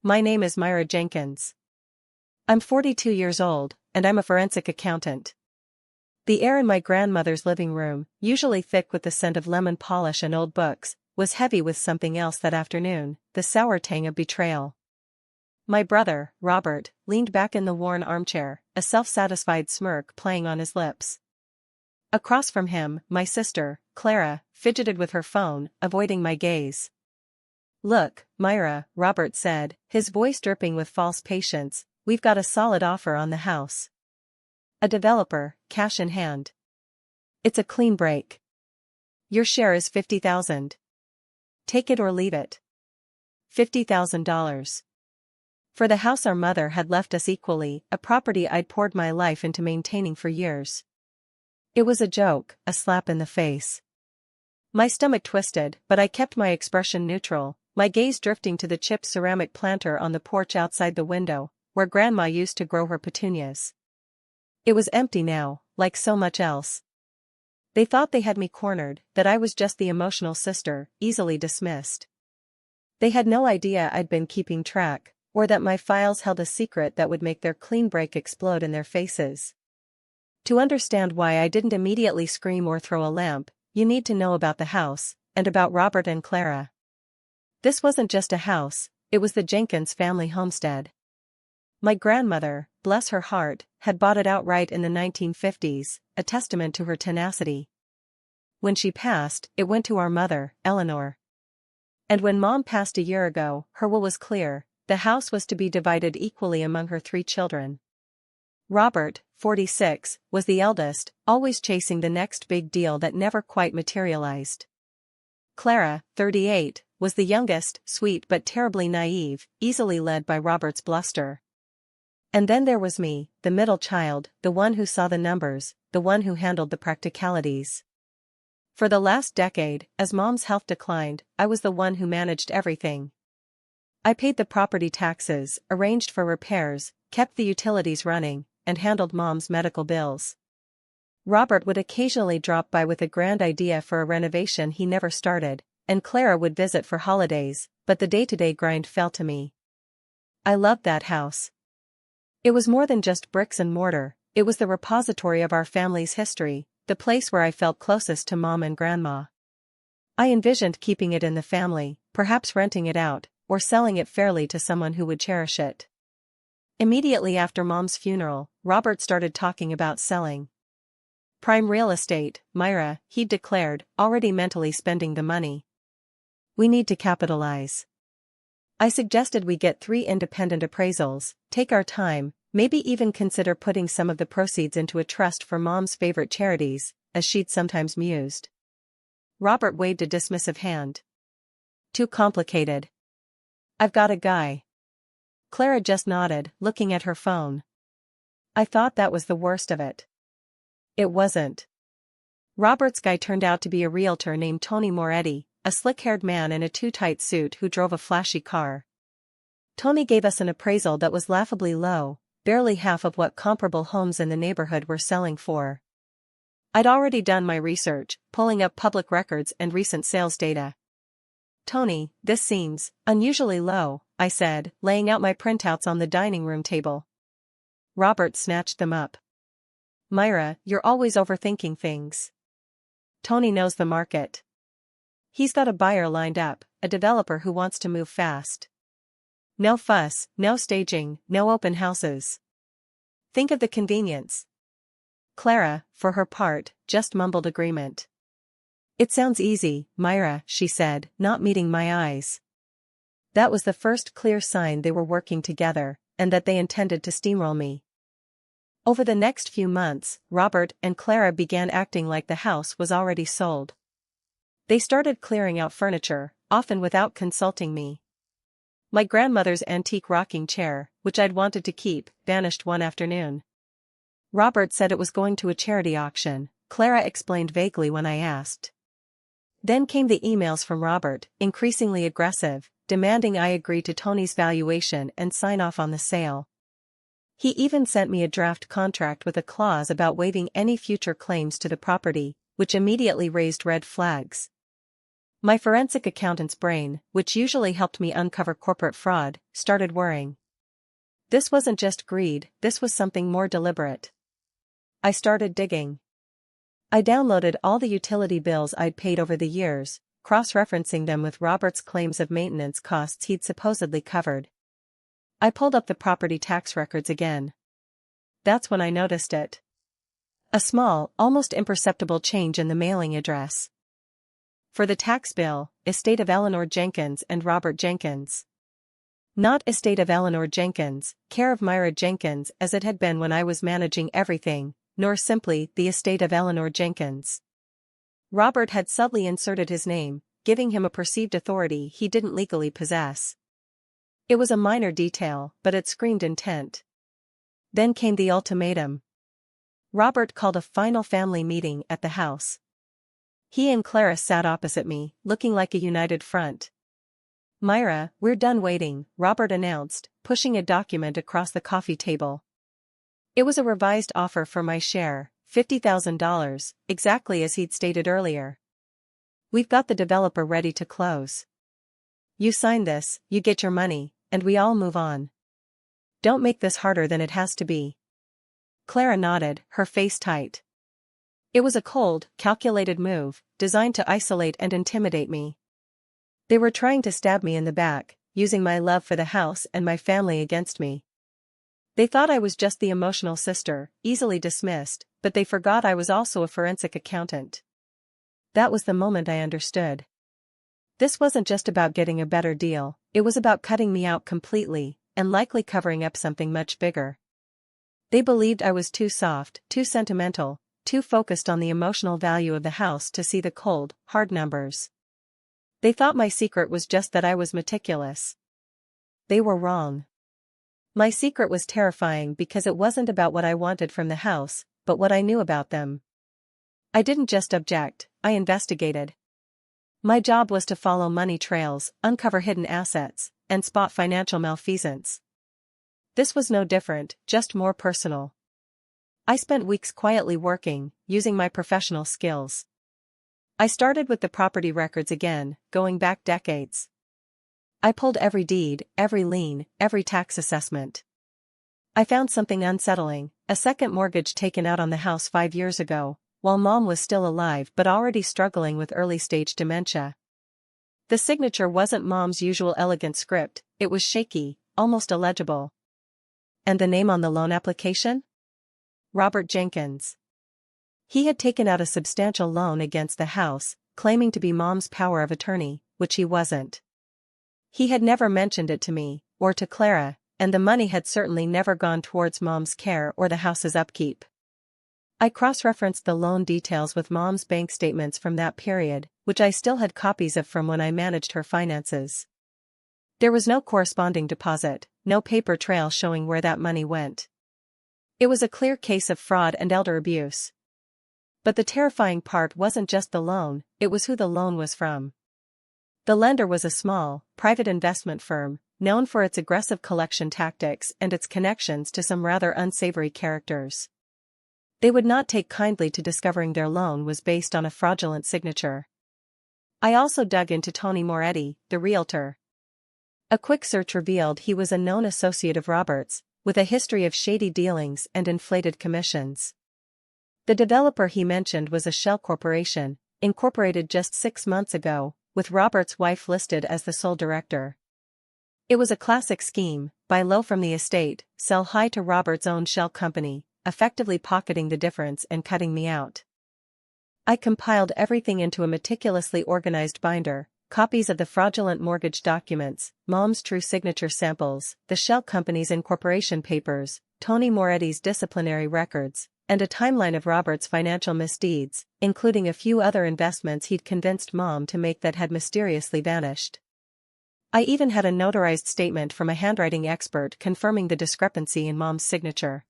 My name is Myra Jenkins. I'm 42 years old, and I'm a forensic accountant. The air in my grandmother's living room, usually thick with the scent of lemon polish and old books, was heavy with something else that afternoon, the sour tang of betrayal. My brother, Robert, leaned back in the worn armchair, a self-satisfied smirk playing on his lips. Across from him, my sister, Clara, fidgeted with her phone, avoiding my gaze. "Look, Myra," Robert said, his voice dripping with false patience, "we've got a solid offer on the house. A developer, cash in hand. It's a clean break. Your share is $50,000. Take it or leave it." $50,000. For the house our mother had left us equally, a property I'd poured my life into maintaining for years. It was a joke, a slap in the face. My stomach twisted, but I kept my expression neutral, my gaze drifting to the chipped ceramic planter on the porch outside the window, where Grandma used to grow her petunias. It was empty now, like so much else. They thought they had me cornered, that I was just the emotional sister, easily dismissed. They had no idea I'd been keeping track, or that my files held a secret that would make their clean break explode in their faces. To understand why I didn't immediately scream or throw a lamp, you need to know about the house, and about Robert and Clara. This wasn't just a house, it was the Jenkins family homestead. My grandmother, bless her heart, had bought it outright in the 1950s, a testament to her tenacity. When she passed, it went to our mother, Eleanor. And when Mom passed a year ago, her will was clear: the house was to be divided equally among her 3 children. Robert, 46, was the eldest, always chasing the next big deal that never quite materialized. Clara, 38, was the youngest, sweet but terribly naive, easily led by Robert's bluster. And then there was me, the middle child, the one who saw the numbers, the one who handled the practicalities. For the last decade, as Mom's health declined, I was the one who managed everything. I paid the property taxes, arranged for repairs, kept the utilities running, and handled Mom's medical bills. Robert would occasionally drop by with a grand idea for a renovation he never started, and Clara would visit for holidays, but the day-to-day grind fell to me. I loved that house. It was more than just bricks and mortar, it was the repository of our family's history, the place where I felt closest to Mom and Grandma. I envisioned keeping it in the family, perhaps renting it out, or selling it fairly to someone who would cherish it. Immediately after Mom's funeral, Robert started talking about selling. "Prime real estate, Myra," he declared, already mentally spending the money. "We need to capitalize." I suggested we get 3 independent appraisals, take our time, maybe even consider putting some of the proceeds into a trust for Mom's favorite charities, as she'd sometimes mused. Robert waved a dismissive hand. "Too complicated. I've got a guy." Clara just nodded, looking at her phone. I thought that was the worst of it. It wasn't. Robert's guy turned out to be a realtor named Tony Moretti, a slick-haired man in a too-tight suit who drove a flashy car. Tony gave us an appraisal that was laughably low, barely half of what comparable homes in the neighborhood were selling for. I'd already done my research, pulling up public records and recent sales data. "Tony, this seems unusually low," I said, laying out my printouts on the dining room table. Robert snatched them up. "Myra, you're always overthinking things. Tony knows the market. He's got a buyer lined up, a developer who wants to move fast. No fuss, no staging, no open houses. Think of the convenience." Clara, for her part, just mumbled agreement. "It sounds easy, Myra," she said, not meeting my eyes. That was the first clear sign they were working together, and that they intended to steamroll me. Over the next few months, Robert and Clara began acting like the house was already sold. They started clearing out furniture, often without consulting me. My grandmother's antique rocking chair, which I'd wanted to keep, vanished one afternoon. Robert said it was going to a charity auction, Clara explained vaguely when I asked. Then came the emails from Robert, increasingly aggressive, demanding I agree to Tony's valuation and sign off on the sale. He even sent me a draft contract with a clause about waiving any future claims to the property, which immediately raised red flags. My forensic accountant's brain, which usually helped me uncover corporate fraud, started whirring. This wasn't just greed, this was something more deliberate. I started digging. I downloaded all the utility bills I'd paid over the years, cross-referencing them with Robert's claims of maintenance costs he'd supposedly covered. I pulled up the property tax records again. That's when I noticed it. A small, almost imperceptible change in the mailing address. For the tax bill, estate of Eleanor Jenkins and Robert Jenkins. Not estate of Eleanor Jenkins, care of Myra Jenkins as it had been when I was managing everything, nor simply the estate of Eleanor Jenkins. Robert had subtly inserted his name, giving him a perceived authority he didn't legally possess. It was a minor detail, but it screamed intent. Then came the ultimatum. Robert called a final family meeting at the house. He and Clara sat opposite me, looking like a united front. "Myra, we're done waiting," Robert announced, pushing a document across the coffee table. It was a revised offer for my share, $50,000, exactly as he'd stated earlier. "We've got the developer ready to close. You sign this, you get your money, and we all move on. Don't make this harder than it has to be." Clara nodded, her face tight. It was a cold, calculated move, designed to isolate and intimidate me. They were trying to stab me in the back, using my love for the house and my family against me. They thought I was just the emotional sister, easily dismissed, but they forgot I was also a forensic accountant. That was the moment I understood. This wasn't just about getting a better deal, it was about cutting me out completely, and likely covering up something much bigger. They believed I was too soft, too sentimental, too focused on the emotional value of the house to see the cold, hard numbers. They thought my secret was just that I was meticulous. They were wrong. My secret was terrifying because it wasn't about what I wanted from the house, but what I knew about them. I didn't just object, I investigated. My job was to follow money trails, uncover hidden assets, and spot financial malfeasance. This was no different, just more personal. I spent weeks quietly working, using my professional skills. I started with the property records again, going back decades. I pulled every deed, every lien, every tax assessment. I found something unsettling, a second mortgage taken out on the house 5 years ago, while Mom was still alive but already struggling with early-stage dementia. The signature wasn't Mom's usual elegant script, it was shaky, almost illegible. And the name on the loan application? Robert Jenkins. He had taken out a substantial loan against the house, claiming to be Mom's power of attorney, which he wasn't. He had never mentioned it to me, or to Clara, and the money had certainly never gone towards Mom's care or the house's upkeep. I cross-referenced the loan details with Mom's bank statements from that period, which I still had copies of from when I managed her finances. There was no corresponding deposit, no paper trail showing where that money went. It was a clear case of fraud and elder abuse. But the terrifying part wasn't just the loan, it was who the loan was from. The lender was a small, private investment firm, known for its aggressive collection tactics and its connections to some rather unsavory characters. They would not take kindly to discovering their loan was based on a fraudulent signature. I also dug into Tony Moretti, the realtor. A quick search revealed he was a known associate of Robert's, with a history of shady dealings and inflated commissions. The developer he mentioned was a shell corporation, incorporated just 6 months ago, with Robert's wife listed as the sole director. It was a classic scheme: buy low from the estate, sell high to Robert's own shell company, effectively pocketing the difference and cutting me out. I compiled everything into a meticulously organized binder: copies of the fraudulent mortgage documents, Mom's true signature samples, the shell company's incorporation papers, Tony Moretti's disciplinary records, and a timeline of Robert's financial misdeeds, including a few other investments he'd convinced Mom to make that had mysteriously vanished. I even had a notarized statement from a handwriting expert confirming the discrepancy in Mom's signature.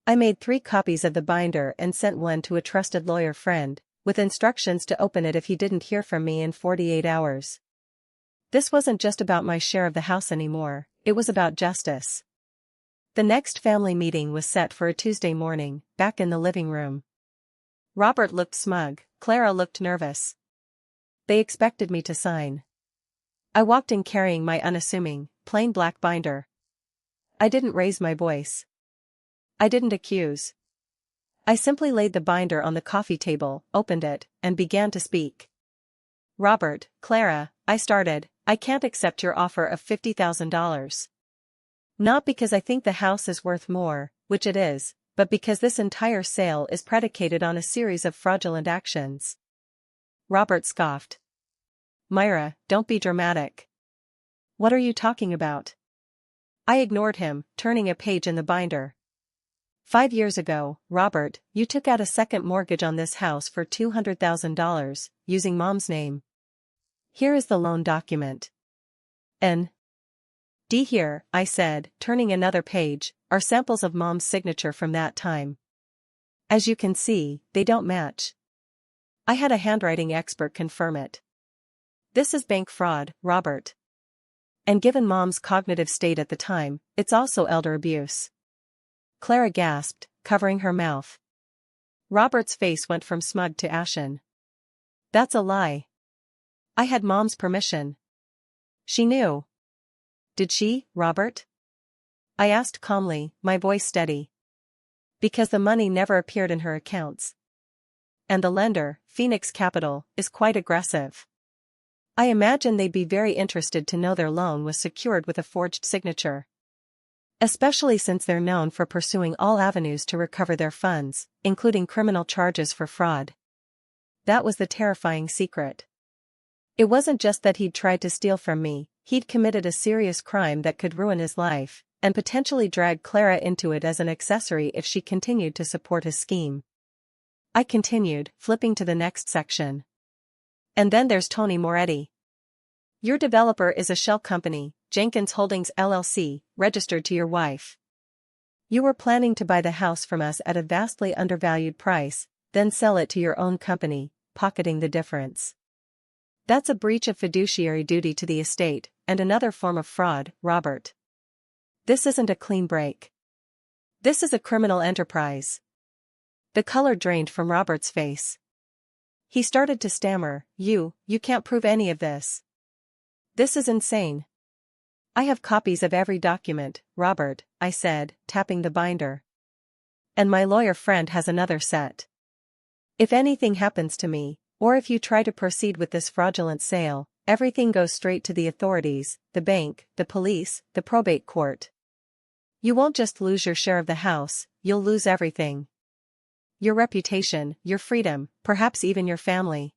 I made 3 copies of the binder and sent one to a trusted lawyer friend, with instructions to open it if he didn't hear from me in 48 hours. This wasn't just about my share of the house anymore, it was about justice. The next family meeting was set for a Tuesday morning, back in the living room. Robert looked smug, Clara looked nervous. They expected me to sign. I walked in carrying my unassuming, plain black binder. I didn't raise my voice. I didn't accuse. I simply laid the binder on the coffee table, opened it, and began to speak. Robert, Clara, I started, I can't accept your offer of $50,000. Not because I think the house is worth more, which it is, but because this entire sale is predicated on a series of fraudulent actions. Robert scoffed. Myra, don't be dramatic. What are you talking about? I ignored him, turning a page in the binder. 5 years ago, Robert, you took out a second mortgage on this house for $200,000, using Mom's name. Here is the loan document. N.D. Here, I said, turning another page, are samples of Mom's signature from that time. As you can see, they don't match. I had a handwriting expert confirm it. This is bank fraud, Robert. And given Mom's cognitive state at the time, it's also elder abuse. Clara gasped, covering her mouth. Robert's face went from smug to ashen. That's a lie. I had Mom's permission. She knew. Did she, Robert? I asked calmly, my voice steady. Because the money never appeared in her accounts. And the lender, Phoenix Capital, is quite aggressive. I imagine they'd be very interested to know their loan was secured with a forged signature. Especially since they're known for pursuing all avenues to recover their funds, including criminal charges for fraud. That was the terrifying secret. It wasn't just that he'd tried to steal from me, he'd committed a serious crime that could ruin his life, and potentially drag Clara into it as an accessory if she continued to support his scheme. I continued, flipping to the next section. And then there's Tony Moretti. Your developer is a shell company, Jenkins Holdings LLC, registered to your wife. You were planning to buy the house from us at a vastly undervalued price, then sell it to your own company, pocketing the difference. That's a breach of fiduciary duty to the estate, and another form of fraud, Robert. This isn't a clean break. This is a criminal enterprise. The color drained from Robert's face. He started to stammer, You can't prove any of this. This is insane. I have copies of every document, Robert, I said, tapping the binder. And my lawyer friend has another set. If anything happens to me, or if you try to proceed with this fraudulent sale, everything goes straight to the authorities, the bank, the police, the probate court. You won't just lose your share of the house, you'll lose everything. Your reputation, your freedom, perhaps even your family.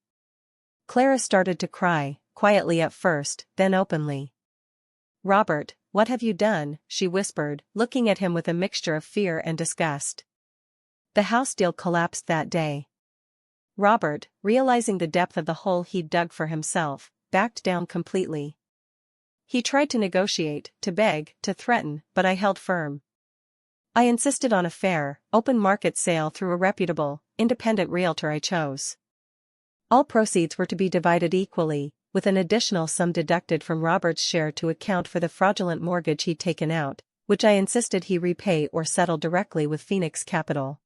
Clara started to cry, quietly at first, then openly. Robert, what have you done? She whispered, looking at him with a mixture of fear and disgust. The house deal collapsed that day. Robert, realizing the depth of the hole he'd dug for himself, backed down completely. He tried to negotiate, to beg, to threaten, but I held firm. I insisted on a fair, open market sale through a reputable, independent realtor I chose. All proceeds were to be divided equally, with an additional sum deducted from Robert's share to account for the fraudulent mortgage he'd taken out, which I insisted he repay or settle directly with Phoenix Capital.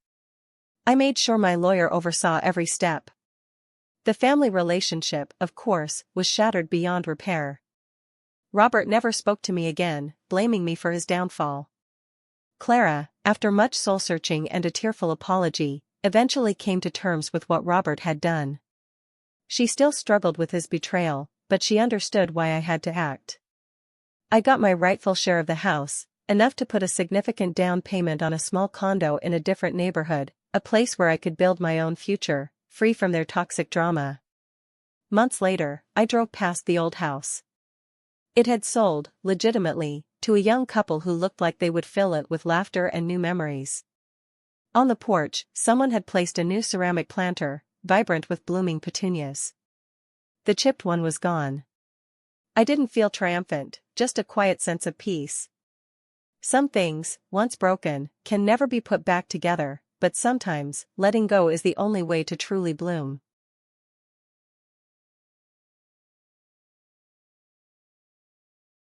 I made sure my lawyer oversaw every step. The family relationship, of course, was shattered beyond repair. Robert never spoke to me again, blaming me for his downfall. Clara, after much soul-searching and a tearful apology, eventually came to terms with what Robert had done. She still struggled with his betrayal, but she understood why I had to act. I got my rightful share of the house, enough to put a significant down payment on a small condo in a different neighborhood, a place where I could build my own future, free from their toxic drama. Months later, I drove past the old house. It had sold, legitimately, to a young couple who looked like they would fill it with laughter and new memories. On the porch, someone had placed a new ceramic planter, vibrant with blooming petunias. The chipped one was gone. I didn't feel triumphant, just a quiet sense of peace. Some things, once broken, can never be put back together, but sometimes, letting go is the only way to truly bloom.